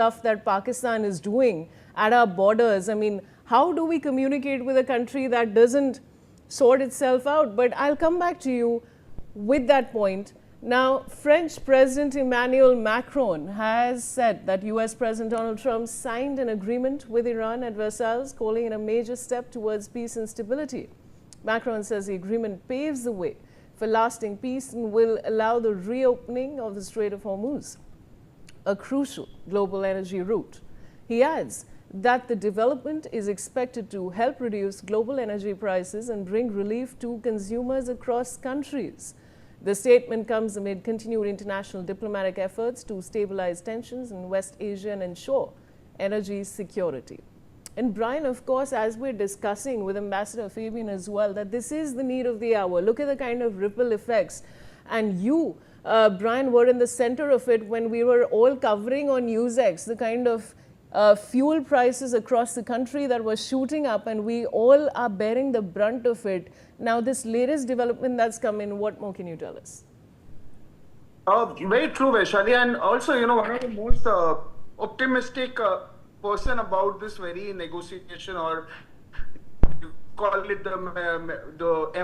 stuff that Pakistan is doing at our borders. I mean, how do we communicate with a country that doesn't sort itself out? But I'll come back to you with that point. Now, French President Emmanuel Macron has said that US President Donald Trump signed an agreement with Iran at Versailles, calling it a major step towards peace and stability. Macron says the agreement paves the way for lasting peace and will allow the reopening of the Strait of Hormuz, a crucial global energy route. He adds that the development is expected to help reduce global energy prices and bring relief to consumers across countries. The statement comes amid continued international diplomatic efforts to stabilize tensions in West Asia and ensure energy security. And Brian, of course, as we're discussing with Ambassador Fabian as well, that this is the need of the hour. Look at the kind of ripple effects. And you, Brian, were in the center of it when we were all covering on Newsx the kind of fuel prices across the country that were shooting up, and we all are bearing the brunt of it. Now, this latest development that's come in, what more can you tell us? Very true, Vaishali. And also, one of the most optimistic person about this very negotiation, or you call it the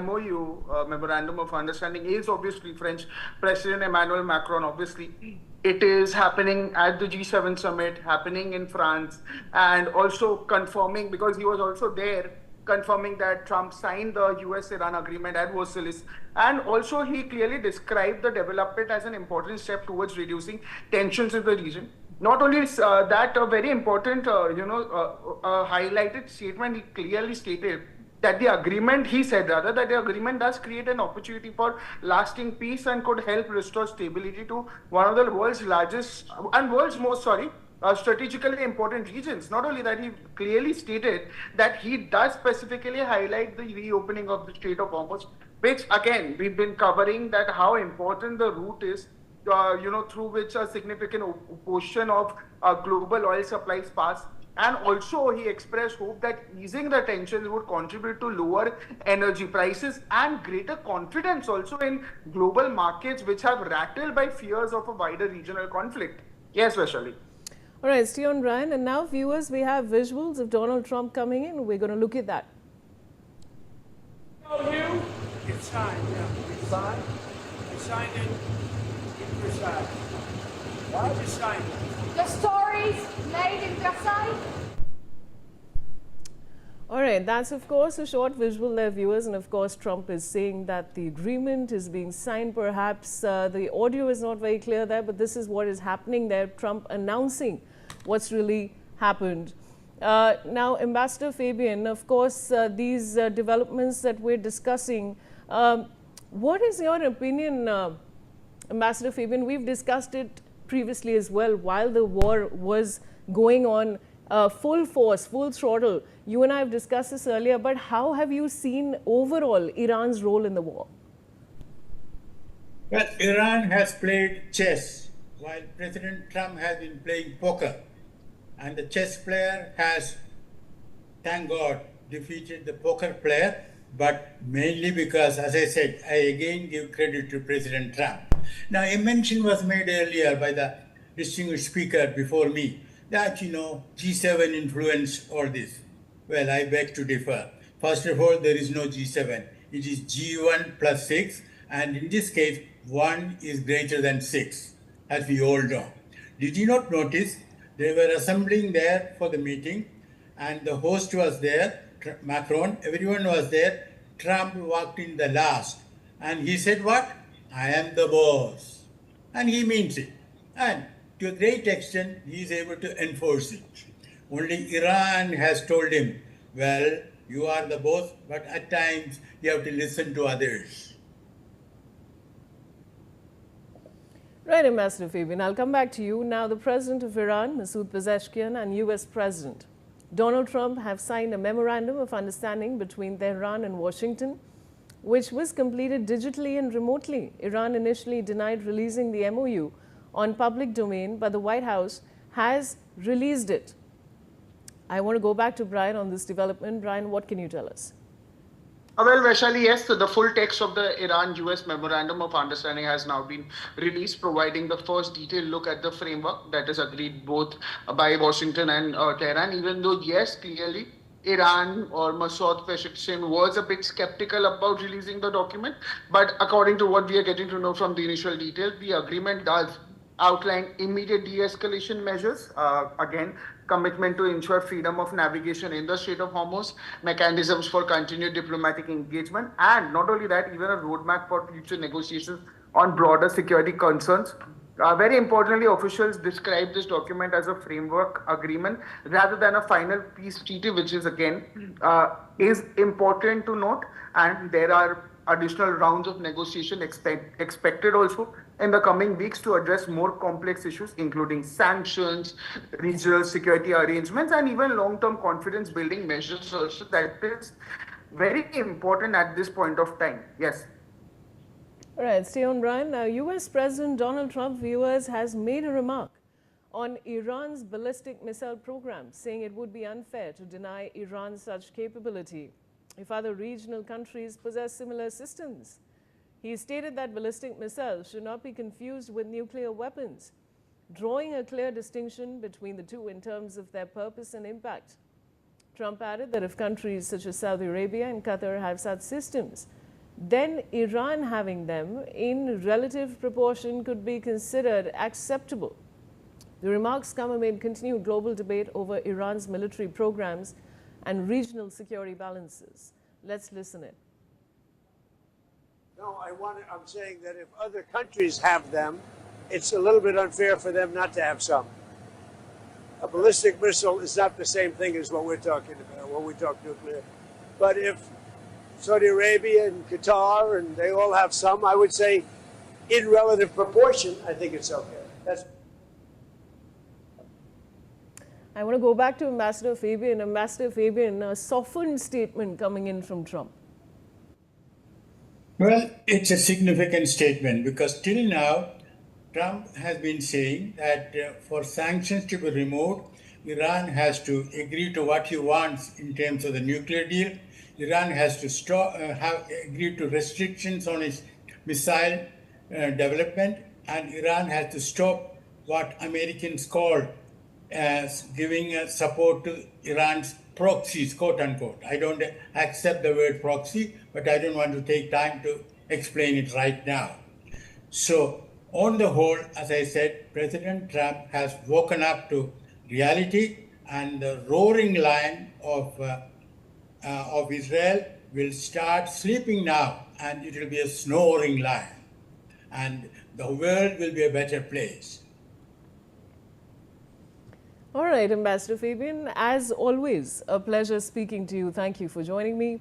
MoU, Memorandum of Understanding, is obviously French President Emmanuel Macron. Obviously, it is happening at the G7 summit, happening in France, and also confirming, because he was also there, confirming that Trump signed the US-Iran agreement at Versailles. And also he clearly described the development as an important step towards reducing tensions in the region. Not only is that a very important, highlighted statement, he clearly stated that the agreement, he said rather, that the agreement does create an opportunity for lasting peace and could help restore stability to one of the world's largest and world's most, strategically important regions. Not only that, he clearly stated that he does specifically highlight the reopening of the Strait of Hormuz, which again, we've been covering that how important the route is, through which a significant portion of global oil supplies pass. And also he expressed hope that easing the tensions would contribute to lower energy prices and greater confidence also in global markets, which have rattled by fears of a wider regional conflict. Yes, Vaishali. All right, stay on, Brian. And now, viewers, we have visuals of Donald Trump coming in. We're going to look at that. MoU? It's signed, yeah. It's signed? We signed it in Versailles. What? We just signed it. The stories made in Versailles? All right, that's of course a short visual there, viewers, and of course Trump is saying that the agreement is being signed. Perhaps the audio is not very clear there, but this is what is happening there, Trump announcing what's really happened. Now, Ambassador Fabian, of course, these developments that we're discussing, what is your opinion, Ambassador Fabian? We've discussed it previously as well while the war was going on. Full force, full throttle. You and I have discussed this earlier, but how have you seen overall Iran's role in the war? Well, Iran has played chess while President Trump has been playing poker. And the chess player has, thank God, defeated the poker player, but mainly because, as I said, I again give credit to President Trump. Now, a mention was made earlier by the distinguished speaker before me that, G7 influenced all this. Well, I beg to differ. First of all, there is no G7. It is G1 plus 6, and in this case, 1 is greater than 6, as we all know. Did you not notice they were assembling there for the meeting, and the host was there, Macron, everyone was there. Trump walked in the last, and he said what? I am the boss. And he means it. And to a great extent, he is able to enforce it. Only Iran has told him, well, you are the boss, but at times you have to listen to others. Right, Ambassador Fabian, I'll come back to you. Now, the President of Iran, Masoud Pezeshkian, and US President Donald Trump have signed a memorandum of understanding between Tehran and Washington, which was completed digitally and remotely. Iran initially denied releasing the MoU on public domain, but the White House has released it. I want to go back to Brian on this development. Brian, what can you tell us? Well, Vaishali, yes, so the full text of the Iran-US Memorandum of Understanding has now been released, providing the first detailed look at the framework that is agreed both by Washington and Tehran. Even though, yes, clearly Iran or Masoud Pezeshkian was a bit skeptical about releasing the document, but according to what we are getting to know from the initial details, the agreement does outline immediate de-escalation measures. Again, commitment to ensure freedom of navigation in the Strait of Hormuz, mechanisms for continued diplomatic engagement, and not only that, even a roadmap for future negotiations on broader security concerns. Very importantly, officials describe this document as a framework agreement rather than a final peace treaty, which is again is important to note. And there are additional rounds of negotiation expected also in the coming weeks to address more complex issues, including sanctions, regional security arrangements, and even long-term confidence building measures also. That is very important at this point of time. Yes. All right, stay on, Brian. Now, US President Donald Trump, viewers, has made a remark on Iran's ballistic missile program, saying it would be unfair to deny Iran such capability if other regional countries possess similar systems. He stated that ballistic missiles should not be confused with nuclear weapons, drawing a clear distinction between the two in terms of their purpose and impact. Trump added that if countries such as Saudi Arabia and Qatar have such systems, then Iran having them in relative proportion could be considered acceptable. The remarks come amid continued global debate over Iran's military programs and regional security balances. Let's listen in. No, I'm saying that if other countries have them, it's a little bit unfair for them not to have some. A ballistic missile is not the same thing as what we're talking about when we talk nuclear. But if Saudi Arabia and Qatar, and they all have some, I would say in relative proportion, I think it's okay. I want to go back to Ambassador Fabian. Ambassador Fabian, a softened statement coming in from Trump. Well, it's a significant statement because till now, Trump has been saying that for sanctions to be removed, Iran has to agree to what he wants in terms of the nuclear deal. Iran has to have agreed to restrictions on its missile development, and Iran has to stop what Americans call as giving support to Iran's proxies, quote unquote. I don't accept the word proxy, but I don't want to take time to explain it right now. So, on the whole, as I said, President Trump has woken up to reality, and the roaring lion of Israel will start sleeping now, and it will be a snoring lion, and the world will be a better place. All right, Ambassador Fabian, as always, a pleasure speaking to you. Thank you for joining me.